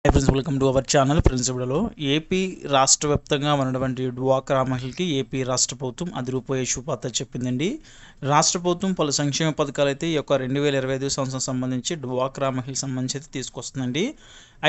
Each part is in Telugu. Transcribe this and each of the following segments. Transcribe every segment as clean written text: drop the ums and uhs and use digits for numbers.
Friends, welcome to our channel. Friends, ఇప్పుడులో ఏపీ రాష్ట్ర వ్యాప్తంగా ఉన్నటువంటి డ్వాక్రా మహిళలకి ఏపీ రాష్ట్ర ప్రభుత్వం అదిరిపోయే శుభవార్త చెప్పిందండి. రాష్ట్ర ప్రభుత్వం పలు సంక్షేమ పథకాలు అయితే ఈ యొక్క 2025 సంవత్సరం సంబంధించి డ్వాక్రా మహిళలకు సంబంధించి అయితే తీసుకొస్తుందండి.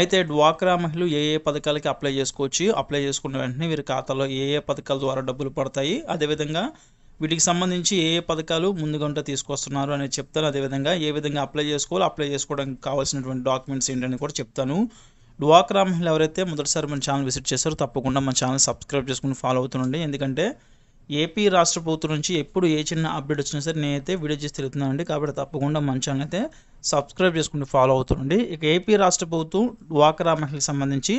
అయితే డ్వాక్రా మహిళలు ఏ పథకాలకి అప్లై చేసుకోవచ్చు, అప్లై చేసుకున్న వెంటనే వీరి ఖాతాలో ఏ పథకాల ద్వారా డబ్బులు పడతాయి, అదేవిధంగా వీటికి సంబంధించి ఏ పథకాలు ముందుగా తీసుకొస్తున్నారు అనేది చెప్తాను. అదేవిధంగా ఏ విధంగా అప్లై చేసుకోవాలి, అప్లై చేసుకోవడానికి కావాల్సినటువంటి డాక్యుమెంట్స్ ఏంటని కూడా చెప్తాను. డ్వాక్రా మహిళలు ఎవరైతే మొదటిసారి మన ఛానల్ విజిట్ చేస్తారో తప్పకుండా మన ఛానల్ సబ్స్క్రైబ్ చేసుకుని ఫాలో అవుతుండండి. ఎందుకంటే ఏపీ రాష్ట్ర ప్రభుత్వం నుంచి ఎప్పుడు ఏ చిన్న అప్డేట్ వచ్చినా సరే నేనైతే వీడియో చేసి తిరుగుతున్నానండి. కాబట్టి తప్పకుండా మన ఛానల్ అయితే సబ్స్క్రైబ్ చేసుకుని ఫాలో అవుతుండండి. ఇక ఏపీ రాష్ట్ర ప్రభుత్వం డ్వాక్రా మహిళలకు సంబంధించి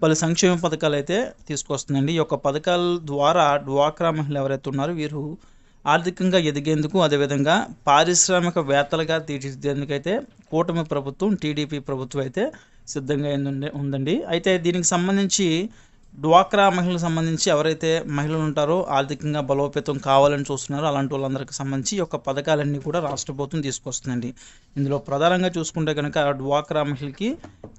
పలు సంక్షేమ పథకాలు అయితే తీసుకొస్తుందండి. ఈ యొక్క పథకాల ద్వారా డ్వాక్రా మహిళలు ఎవరైతే ఉన్నారో వీరు ఆర్థికంగా ఎదిగేందుకు, అదేవిధంగా పారిశ్రామికవేత్తలుగా తీర్చిదిద్దేందుకైతే కూటమి ప్రభుత్వం, టీడీపీ ప్రభుత్వం అయితే సిద్ధంగా ఉందండి. అయితే దీనికి సంబంధించి డ్వాక్రా మహిళలకు సంబంధించి ఎవరైతే మహిళలు ఉంటారో ఆర్థికంగా బలోపేతం కావాలని చూస్తున్నారో అలాంటి వాళ్ళందరికీ సంబంధించి ఈ యొక్క పథకాలన్నీ కూడా రాష్ట్ర ప్రభుత్వం తీసుకొస్తుందండి. ఇందులో ప్రధానంగా చూసుకుంటే కనుక డ్వాక్రా మహిళలకి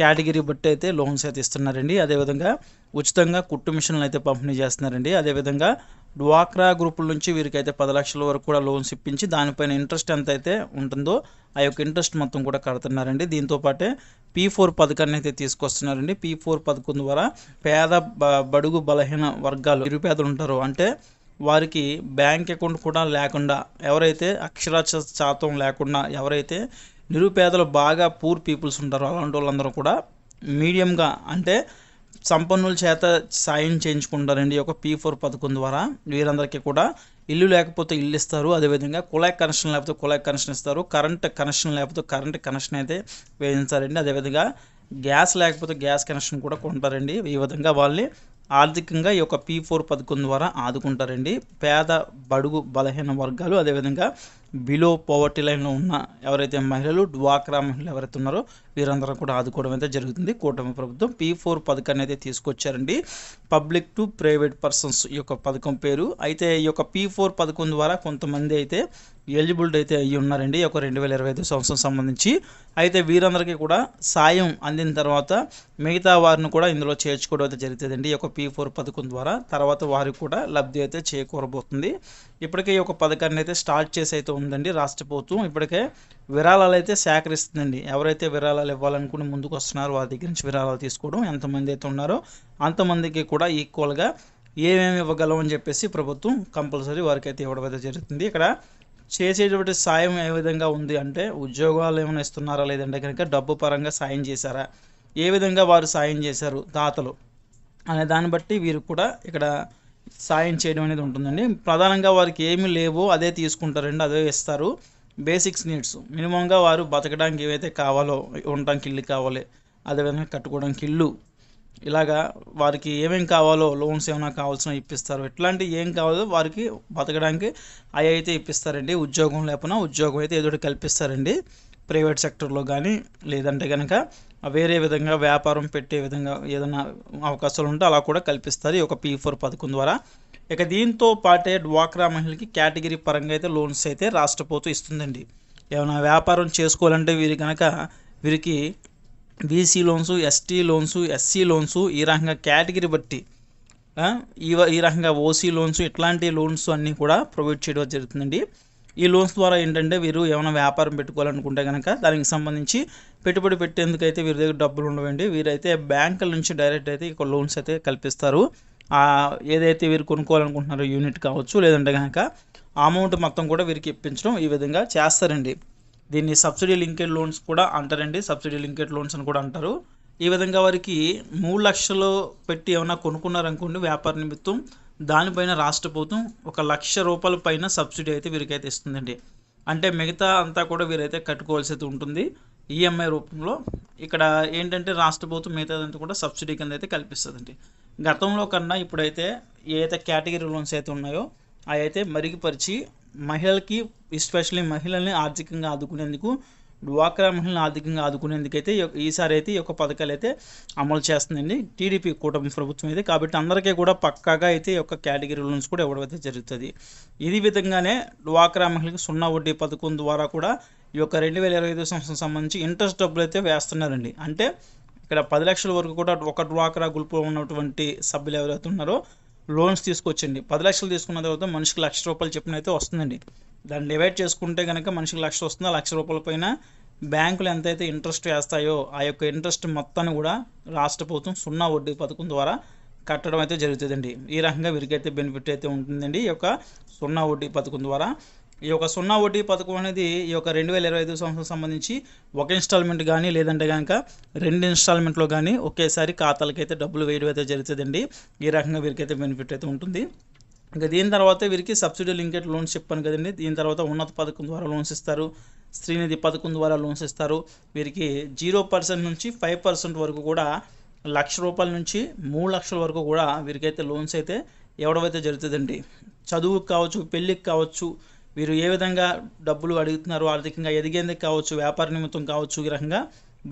కేటగిరీ బట్టి అయితే లోన్స్ అయితే ఇస్తున్నారండి. అదేవిధంగా ఉచితంగా కుట్టు మిషన్లు అయితే పంపిణీ చేస్తున్నారండి. అదేవిధంగా డ్వాక్రా గ్రూపుల నుంచి వీరికైతే 10 లక్షల వరకు కూడా లోన్స్ ఇప్పించి దానిపైన ఇంట్రెస్ట్ ఎంత అయితే ఉంటుందో ఆ యొక్క ఇంట్రెస్ట్ మొత్తం కూడా కడుతున్నారండి. దీంతోపాటే P4 పథకాన్ని అయితే తీసుకొస్తున్నారండి. P4 పథకం ద్వారా పేద బడుగు బలహీన వర్గాలు, నిరుపేదలు ఉంటారో అంటే వారికి బ్యాంక్ అకౌంట్ కూడా లేకుండా, ఎవరైతే అక్షరాస్యత శాతం లేకుండా, ఎవరైతే నిరుపేదలు బాగా పూర్ పీపుల్స్ ఉంటారో అలాంటి వాళ్ళందరూ కూడా మీడియంగా అంటే సంపన్నుల చేత సాయం చేయించుకుంటారండి. ఈ యొక్క P4 పథకం ద్వారా వీరందరికీ కూడా ఇల్లు లేకపోతే ఇల్లు ఇస్తారు. అదేవిధంగా కుళాయి కనెక్షన్ లేకపోతే కుళాయి కనెక్షన్ ఇస్తారు. కరెంట్ కనెక్షన్ లేకపోతే కరెంట్ కనెక్షన్ అయితే వేయించారండి. అదేవిధంగా గ్యాస్ లేకపోతే గ్యాస్ కనెక్షన్ కూడా కొంటారండి. ఈ విధంగా వాళ్ళని ఆర్థికంగా ఈ యొక్క P4 పథకం ద్వారా ఆదుకుంటారండి. పేద బడుగు బలహీన వర్గాలు, అదేవిధంగా బిలో పవర్టీ లైన్లో ఉన్న ఎవరైతే మహిళలు, డ్వాక్రా మహిళలు ఎవరైతే ఉన్నారో వీరందరూ కూడా ఆదుకోవడం అయితే జరుగుతుంది. కూటమి ప్రభుత్వం P4 పథకాన్ని అయితే తీసుకొచ్చారండి. పబ్లిక్ టు ప్రైవేట్ పర్సన్స్ ఈ యొక్క పథకం పేరు. అయితే ఈ యొక్క P4 పథకం ద్వారా కొంతమంది అయితే ఎలిజిబిలిటీ అయితే అయ్యి ఉన్నారండి ఈ యొక్క 2025 సంవత్సరం సంబంధించి. అయితే వీరందరికీ కూడా సాయం అందిన తర్వాత మిగతా వారిని కూడా ఇందులో చేర్చుకోవడం అయితే జరుగుతుందండి ఈ యొక్క P4 పథకం ద్వారా. తర్వాత వారికి కూడా లబ్ధి అయితే చేకూరబోతుంది. ఇప్పటికే ఈ యొక్క పథకాన్ని అయితే స్టార్ట్ చేసి అయితే ఉందండి రాష్ట్ర ప్రభుత్వం. ఇప్పటికే విరాళాలు అయితే సేకరిస్తుందండి. ఎవరైతే విరాళాలు ఇవ్వాలనుకుని ముందుకు వస్తున్నారో వారి దగ్గర నుంచి విరాళాలు తీసుకోవడం, ఎంతమంది అయితే ఉన్నారో అంతమందికి కూడా ఈక్వల్గా ఏమేమి ఇవ్వగలం అని చెప్పేసి ప్రభుత్వం కంపల్సరీ వారికి అయితే ఇవ్వడం అయితే జరుగుతుంది. ఇక్కడ చేసేటువంటి సాయం ఏ విధంగా ఉంది అంటే ఉద్యోగాలు ఏమైనా ఇస్తున్నారా, లేదంటే కనుక డబ్బు పరంగా సాయం చేశారా, ఏ విధంగా వారు సాయం చేశారు దాతలు అనే దాన్ని బట్టి వీరు కూడా ఇక్కడ సాయం చేయడం అనేది ఉంటుందండి. ప్రధానంగా వారికి ఏమీ లేవో అదే తీసుకుంటారండి, అదే ఇస్తారు. బేసిక్స్ నీడ్స్ మినిమంగా వారు బతకడానికి ఏవైతే కావాలో, ఉండడానికి ఇల్లు కావాలి, అదేవిధంగా కట్టుకోవడానికి ఇల్లు, ఇలాగా వారికి ఏమేమి కావాలో లోన్స్ ఏమైనా కావాల్సిన ఇప్పిస్తారు. ఇట్లాంటివి ఏం కావాలో వారికి బతకడానికి అవి అయితే ఇప్పిస్తారండి. ఉద్యోగం లేకపోయినా ఉద్యోగం అయితే ఏదో కల్పిస్తారండి ప్రైవేట్ సెక్టర్లో కానీ, లేదంటే కనుక వేరే విధంగా వ్యాపారం పెట్టే విధంగా ఏదైనా అవకాశాలు ఉంటే అలా కూడా కల్పిస్తారు ఈ యొక్క P4 పథకం ద్వారా. ఇక దీంతో పాటే డ్వాక్రా మహిళలకి కేటగిరీ పరంగా అయితే లోన్స్ అయితే రాష్ట్ర ప్రభుత్వం ఇస్తుందండి. ఏమైనా వ్యాపారం చేసుకోవాలంటే వీరికి BC loans, ST loans, SC loans, ఈ రకంగా కేటగిరీ బట్టి ఈ రకంగా ఓసీ లోన్స్, ఇట్లాంటి లోన్స్ అన్నీ కూడా ప్రొవైడ్ చేయడం జరుగుతుందండి. ఈ లోన్స్ ద్వారా ఏంటంటే వీరు ఏమైనా వ్యాపారం పెట్టుకోవాలనుకుంటే కనుక దానికి సంబంధించి పెట్టుబడి పెట్టేందుకైతే వీరి దగ్గర డబ్బులు ఉండవండి. వీరైతే బ్యాంకుల నుంచి డైరెక్ట్ అయితే ఇక లోన్స్ అయితే కల్పిస్తారు. ఏదైతే వీరు కొనుక్కోవాలనుకుంటున్నారో యూనిట్ కావచ్చు, లేదంటే కనుక అమౌంట్ మొత్తం కూడా వీరికి ఇప్పించడం ఈ విధంగా చేస్తారండి. దీన్ని సబ్సిడీ లింకేడ్ లోన్స్ కూడా అంటారండి. సబ్సిడీ లింకేడ్ లోన్స్ అని కూడా అంటారు. ఈ విధంగా వారికి 3 లక్షలు పెట్టి ఏమైనా కొనుక్కున్నారనుకోండి వ్యాపార నిమిత్తం, దానిపైన రాష్ట్ర ప్రభుత్వం 1 లక్ష రూపాయల పైన సబ్సిడీ అయితే వీరికైతే ఇస్తుందండి. అంటే మిగతా అంతా కూడా వీరైతే కట్టుకోవాల్సి అయితే ఉంటుంది ఈఎంఐ రూపంలో. ఇక్కడ ఏంటంటే రాష్ట్ర ప్రభుత్వం మిగతాదంతా కూడా సబ్సిడీ కింద అయితే కల్పిస్తుందండి. గతంలో కన్నా ఇప్పుడైతే ఏదైతే కేటగిరీ లోన్స్ అయితే ఉన్నాయో అవి అయితే మరుగుపరిచి మహిళలకి, ఎస్పెషల్లీ మహిళల్ని ఆర్థికంగా ఆదుకునేందుకు, డ్వాక్రా మహిళలను ఆర్థికంగా ఆదుకునేందుకైతే ఈసారి అయితే ఈ యొక్క పథకాలు అయితే అమలు చేస్తుందండి టీడీపీ కూటమి ప్రభుత్వం అయితే. కాబట్టి అందరికీ కూడా పక్కాగా అయితే ఈ యొక్క కేటగిరీ లోన్స్ కూడా ఇవ్వడం అయితే జరుగుతుంది. ఇది విధంగానే డ్వాక్రా మహిళలకు 0 వడ్డీ పథకం ద్వారా కూడా ఈ యొక్క 2025 సంవత్సరం సంబంధించి ఇంట్రెస్ట్ డబ్బులు అయితే వేస్తున్నారండి. అంటే ఇక్కడ 10 లక్షల వరకు కూడా ఒక డ్వాక్రా గ్రూప్లో ఉన్నటువంటి సభ్యులు ఎవరైతే ఉన్నారో లోన్స్ తీసుకొచ్చండి. 10 లక్షలు తీసుకున్న తర్వాత మనిషికి ₹1,00,000 చొప్పున అయితే వస్తుందండి. దాన్ని డివైడ్ చేసుకుంటే కనుక మనిషికి 1,00,000 వస్తుంది. ఆ ₹1,00,000 పైన బ్యాంకులు ఎంతైతే ఇంట్రెస్ట్ వేస్తాయో ఆ యొక్క ఇంట్రెస్ట్ మొత్తాన్ని కూడా రాష్ట్ర ప్రభుత్వం 0 వడ్డీ పథకం ద్వారా కట్టడం అయితే జరుగుతుందండి. ఈ రకంగా వీరికైతే బెనిఫిట్ అయితే ఉంటుందండి ఈ యొక్క 0 వడ్డీ పథకం ద్వారా. ఈ యొక్క 0 వడ్డీ పథకం అనేది ఈ యొక్క 2025 సంవత్సరం సంబంధించి ఒక ఇన్స్టాల్మెంట్ కానీ లేదంటే కనుక 2 ఇన్స్టాల్మెంట్లో కానీ ఒకేసారి ఖాతాలకైతే డబ్బులు వేయడం అయితే జరుగుతుందండి. ఈ రకంగా వీరికైతే బెనిఫిట్ అయితే ఉంటుంది. ఇంకా దీని తర్వాత వీరికి సబ్సిడీ లింకెడ్ లోన్స్ చెప్పాను కదండి. దీని తర్వాత ఉన్నత పథకం ద్వారా లోన్స్ ఇస్తారు, శ్రీనిధి పథకం ద్వారా లోన్స్ ఇస్తారు. వీరికి 0% నుంచి 5% వరకు కూడా ₹1,00,000 నుంచి 3,00,000 వరకు కూడా వీరికైతే లోన్స్ అయితే ఇవ్వడం అయితే జరుగుతుందండి. చదువుకు కావచ్చు, పెళ్ళికి కావచ్చు, వీరు ఏ విధంగా డబ్బులు అడుగుతున్నారు, ఆర్థికంగా ఎదిగేందుకు కావచ్చు, వ్యాపార నిమిత్తం కావచ్చు, ఈ రకంగా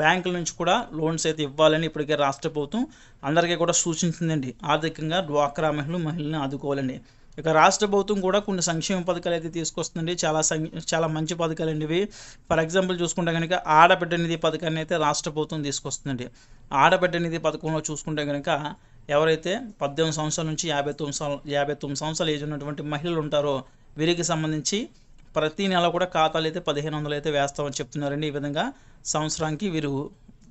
బ్యాంకుల నుంచి కూడా లోన్స్ అయితే ఇవ్వాలని ఇప్పటికే రాష్ట్ర ప్రభుత్వం అందరికీ కూడా సూచించిందండి. ఆర్థికంగా డ్వాక్రా మహిళలను ఆదుకోవాలండి. ఇక రాష్ట్ర ప్రభుత్వం కూడా కొన్ని సంక్షేమ పథకాలు అయితే తీసుకొస్తుందండి. చాలా మంచి పథకాలు అండి ఇవి. ఫర్ ఎగ్జాంపుల్ చూసుకుంటే కనుక ఆడబిడ్డ నిధి పథకాన్ని అయితే రాష్ట్ర ప్రభుత్వం తీసుకొస్తుందండి. ఆడబిడ్డ నిధి పథకంలో చూసుకుంటే కనుక ఎవరైతే 18 సంవత్సరాల నుంచి 59 సంవత్సరాల ఏజ్ ఉన్నటువంటి మహిళలు ఉంటారో వీరికి సంబంధించి ప్రతి నెల కూడా ఖాతాలు అయితే 1,500 అయితే వేస్తామని చెప్తున్నారండి. ఈ విధంగా సంవత్సరానికి వీరు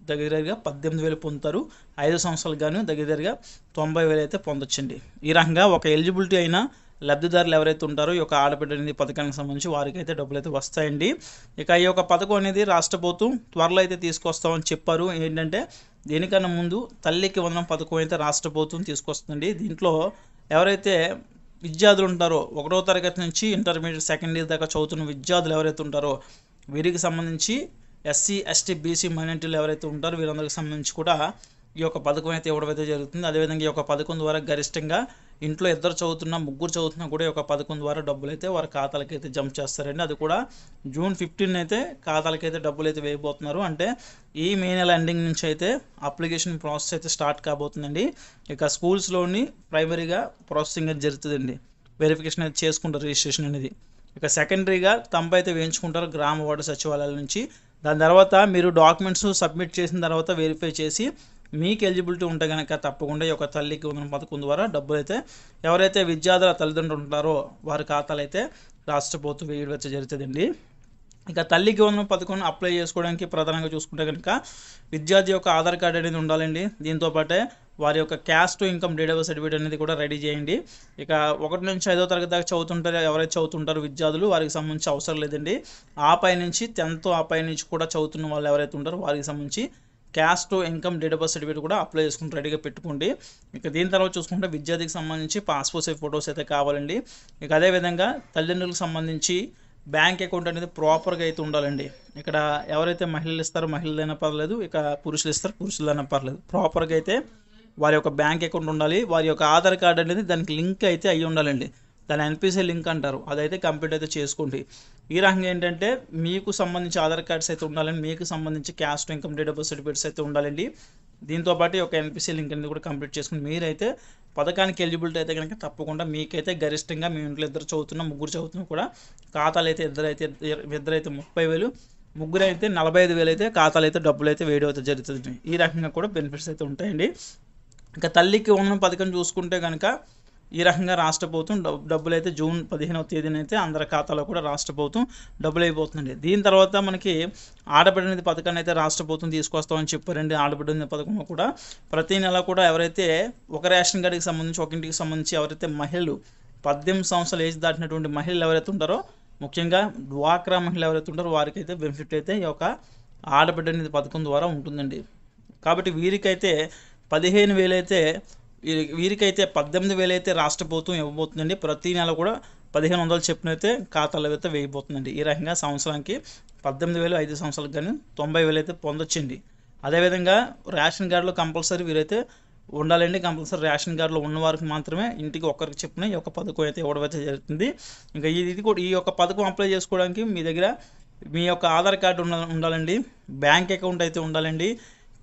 దగ్గరగా 18,000 పొందుతారు. 5 సంవత్సరాలకు గాను దగ్గరగా 90,000 అయితే పొందొచ్చండి. ఈ రకంగా ఒక ఎలిజిబిలిటీ అయిన లబ్ధిదారులు ఎవరైతే ఉంటారో ఈ యొక్క ఆడబిడ్డ నిధి పథకానికి సంబంధించి వారికి అయితే డబ్బులు అయితే వస్తాయండి. ఇక ఈ యొక్క పథకం అనేది రాష్ట్ర ప్రభుత్వం త్వరలో అయితే తీసుకొస్తామని చెప్పారు. ఏంటంటే దీనికన్నా ముందు తల్లికి వందనం పథకం అయితే రాష్ట్ర ప్రభుత్వం తీసుకొస్తుందండి. దీంట్లో ఎవరైతే విద్యార్థులు ఉంటారో 1వ తరగతి నుంచి ఇంటర్మీడియట్ సెకండ్ ఇయర్ దాకా చదువుతున్న విద్యార్థులు ఎవరైతే ఉంటారో వీరికి సంబంధించి ఎస్సీ, ఎస్టీ, బీసీ మైనారిటీలు ఎవరైతే ఉంటారో వీరందరికి సంబంధించి కూడా ఈ యొక్క పథకం అయితే ఇవ్వడం అయితే జరుగుతుంది. అదేవిధంగా ఈ యొక్క పథకం ద్వారా గరిష్టంగా ఇంట్లో 2 చదువుతున్నా 3 చదువుతున్నా కూడా ఈ యొక్క పథకం ద్వారా డబ్బులు అయితే వారి ఖాతాలకైతే జమ చేస్తారండి. అది కూడా జూన్ 15 అయితే ఖాతాలకైతే డబ్బులు అయితే వేయబోతున్నారు. అంటే ఈ మే నెల ఎండింగ్ నుంచి అయితే అప్లికేషన్ ప్రాసెస్ అయితే స్టార్ట్ కాబోతుందండి. ఇక స్కూల్స్లోని ప్రైమరీగా ప్రాసెసింగ్ అయితే జరుగుతుందండి. వెరిఫికేషన్ అయితే చేసుకుంటారు, రిజిస్ట్రేషన్ అనేది. ఇక సెకండరీగా తంపు అయితే వేయించుకుంటారు గ్రామ వార్డు సచివాలయాల నుంచి. దాని తర్వాత మీరు డాక్యుమెంట్స్ సబ్మిట్ చేసిన తర్వాత వెరిఫై చేసి మీకు ఎలిజిబిలిటీ ఉంటే కనుక తప్పకుండా ఈ యొక్క తల్లికి వందనం పథకం ద్వారా డబ్బులు అయితే ఎవరైతే విద్యార్థుల తల్లిదండ్రులు ఉంటారో వారి ఖాతాలు అయితే రాష్ట్ర ప్రభుత్వం వేయడం అయితే జరుగుతుందండి. ఇక తల్లికి వందనం పథకం అప్లై చేసుకోవడానికి ప్రధానంగా చూసుకుంటే కనుక విద్యార్థి యొక్క ఆధార్ కార్డు అనేది ఉండాలండి. దీంతోపాటే వారి యొక్క క్యాస్ట్ ఇన్కమ్ డేటా సర్టిఫికేట్ అనేది కూడా రెడీ చేయండి. ఇక 1 నుంచి 5వ తరగతి దాకా చదువుతుంటారో ఎవరైతే చదువుతుంటారో విద్యార్థులు వారికి సంబంధించి అవసరం లేదండి. ఆ పై నుంచి 10th ఆ పై నుంచి కూడా చదువుతున్న వాళ్ళు ఎవరైతే ఉంటారో వారికి సంబంధించి caste income data birth certificate కూడా అప్లై చేసుకుని రెడీగా పెట్టుకోండి. ఇక దీని తర్వాత చూసుకుంటే విద్యార్థికి సంబంధించి పాస్పోర్ట్ సైజ్ ఫొటోస్ అయితే కావాలండి. ఇక అదేవిధంగా తల్లిదండ్రులకు సంబంధించి బ్యాంక్ అకౌంట్ అనేది ప్రాపర్గా అయితే ఉండాలండి. ఇక్కడ ఎవరైతే మహిళలు ఇస్తారో మహిళలైనా పర్లేదు, ఇక పురుషులు ఇస్తారో పురుషులైనా పర్లేదు, ప్రాపర్గా అయితే వారి యొక్క బ్యాంక్ అకౌంట్ ఉండాలి. వారి యొక్క ఆధార్ కార్డు అనేది దానికి లింక్ అయితే అయ్యి ఉండాలండి. దాని ఎన్పిసి లింక్ అంటారు, అదైతే కంప్లీట్ అయితే చేసుకోండి. ఈ రకంగా ఏంటంటే మీకు సంబంధించి ఆధార్ కార్డ్స్ అయితే ఉండాలండి, మీకు సంబంధించి caste income data birth certificates అయితే ఉండాలండి. దీంతోపాటు ఒక ఎన్పిసి లింక్ అనేది కూడా కంప్లీట్ చేసుకుని మీరైతే పథకానికి ఎలిజిబిలిటీ అయితే కనుక తప్పకుండా మీకైతే గరిష్టంగా మీ ఇంట్లో 2 చదువుతున్నా 3 చదువుతున్నా కూడా ఖాతాలు అయితే ఇద్దరైతే 30,000, 3 అయితే 45,000 అయితే ఖాతాలు అయితే డబ్బులు అయితే వేయడం అయితే జరుగుతుంది. ఈ రకంగా కూడా బెనిఫిట్స్ అయితే ఉంటాయండి. ఇంకా తల్లికి వందనం పథకం చూసుకుంటే కనుక ఈ రకంగా రాష్ట్ర ప్రభుత్వం డబ్బులు అయితే జూన్ 15వ తేదీన అయితే అందరి ఖాతాలో కూడా రాష్ట్ర ప్రభుత్వం డబ్బులు అయిపోతుందండి. దీని తర్వాత మనకి ఆడబిడ్డ నిధి పథకాన్ని అయితే రాష్ట్ర ప్రభుత్వం తీసుకొస్తామని చెప్పారండి. ఆడబిడ్డ నిధి పథకంలో కూడా ప్రతి నెల కూడా ఎవరైతే ఒక రేషన్ కార్డుకి సంబంధించి ఒక ఇంటికి సంబంధించి ఎవరైతే మహిళలు 18 సంవత్సరాల ఏజ్ దాటినటువంటి మహిళలు ఎవరైతే ఉంటారో ముఖ్యంగా డ్వాక్రా మహిళలు ఎవరైతే ఉంటారో వారికి అయితే బెనిఫిట్ అయితే ఈ యొక్క ఆడబిడ్డ నిధి పథకం ద్వారా ఉంటుందండి. కాబట్టి వీరికైతే 15,000 అయితే వీరికైతే 18,000 అయితే రాష్ట్ర ప్రభుత్వం ఇవ్వబోతుందండి. ప్రతి నెల కూడా 1,500 చొప్పున అయితే ఖాతాలో అయితే వేయబోతుందండి. ఈ రకంగా సంవత్సరానికి 18,000, 5 సంవత్సరాలకు కానీ 90,000 అయితే పొందొచ్చండి. అదేవిధంగా రేషన్ కార్డులో కంపల్సరీ వీరైతే ఉండాలండి. కంపల్సరీ రేషన్ కార్డులో ఉన్న వారికి మాత్రమే ఇంటికి ఒక్కరికి చొప్పున ఈ యొక్క పథకం అయితే ఇవ్వడం అయితే జరుగుతుంది. ఇంకా ఇది కూడా ఈ యొక్క పథకం అప్లై చేసుకోవడానికి మీ దగ్గర మీ యొక్క ఆధార్ కార్డు ఉండాలండి, బ్యాంక్ అకౌంట్ అయితే ఉండాలండి,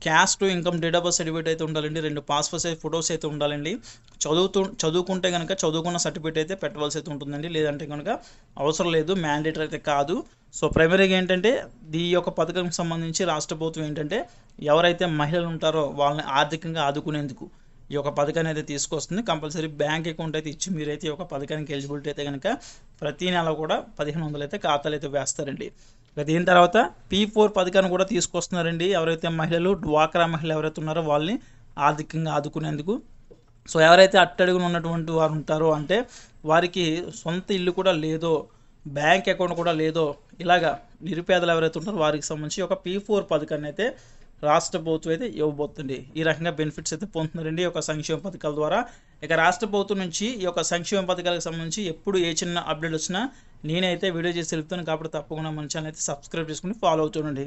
caste income date of birth certificate అయితే ఉండాలండి, 2 పాస్పోర్ట్ సైజ్ ఫొటోస్ అయితే ఉండాలండి. చదువుకుంటే కనుక చదువుకున్న సర్టిఫికేట్ అయితే పెట్టవలసి అయితే ఉంటుందండి, లేదంటే కనుక అవసరం లేదు, మ్యాండేటరీ అయితే కాదు. సో ప్రైమరీగా ఏంటంటే ఈ యొక్క పథకానికి సంబంధించి రాష్ట్ర ప్రభుత్వం ఏంటంటే ఎవరైతే మహిళలు ఉంటారో వాళ్ళని ఆర్థికంగా ఆదుకునేందుకు ఈ యొక్క పథకాన్ని అయితే తీసుకొస్తుంది. కంపల్సరీ బ్యాంక్ అకౌంట్ అయితే ఇచ్చి మీరైతే ఈ యొక్క పథకానికి ఎలిజిబిలిటీ అయితే కనుక ప్రతి నెల కూడా 1500 అయితే ఖాతాలు అయితే వేస్తారండి. దీని తర్వాత P4 పథకాన్ని కూడా తీసుకొస్తున్నారండి. ఎవరైతే మహిళలు డ్వాక్రా మహిళలు ఎవరైతే ఉన్నారో వాళ్ళని ఆర్థికంగా ఆదుకునేందుకు. సో ఎవరైతే అట్టడుగున ఉన్నటువంటి వారు ఉంటారో, అంటే వారికి సొంత ఇల్లు కూడా లేదో, బ్యాంక్ అకౌంట్ కూడా లేదో, ఇలాగా నిరుపేదలు ఎవరైతే ఉంటారో వారికి సంబంధించి ఒక P4 పథకాన్ని అయితే రాష్ట్ర ప్రభుత్వం అయితే ఇవ్వబోతుంది. ఈ రకంగా బెనిఫిట్స్ అయితే పొందుతున్నారండి ఈ యొక్క సంక్షేమ పథకాల ద్వారా. ఇక రాష్ట్ర ప్రభుత్వం నుంచి ఈ యొక్క సంక్షేమ పథకాలకు సంబంధించి ఎప్పుడు ఏ చిన్న అప్డేట్ వచ్చినా నేనైతే వీడియో చేసి తెలుపుతాను. కాబట్టి తప్పకుండా మన ఛానల్ అయితే సబ్స్క్రైబ్ చేసుకుని ఫాలో అవుతుండండి.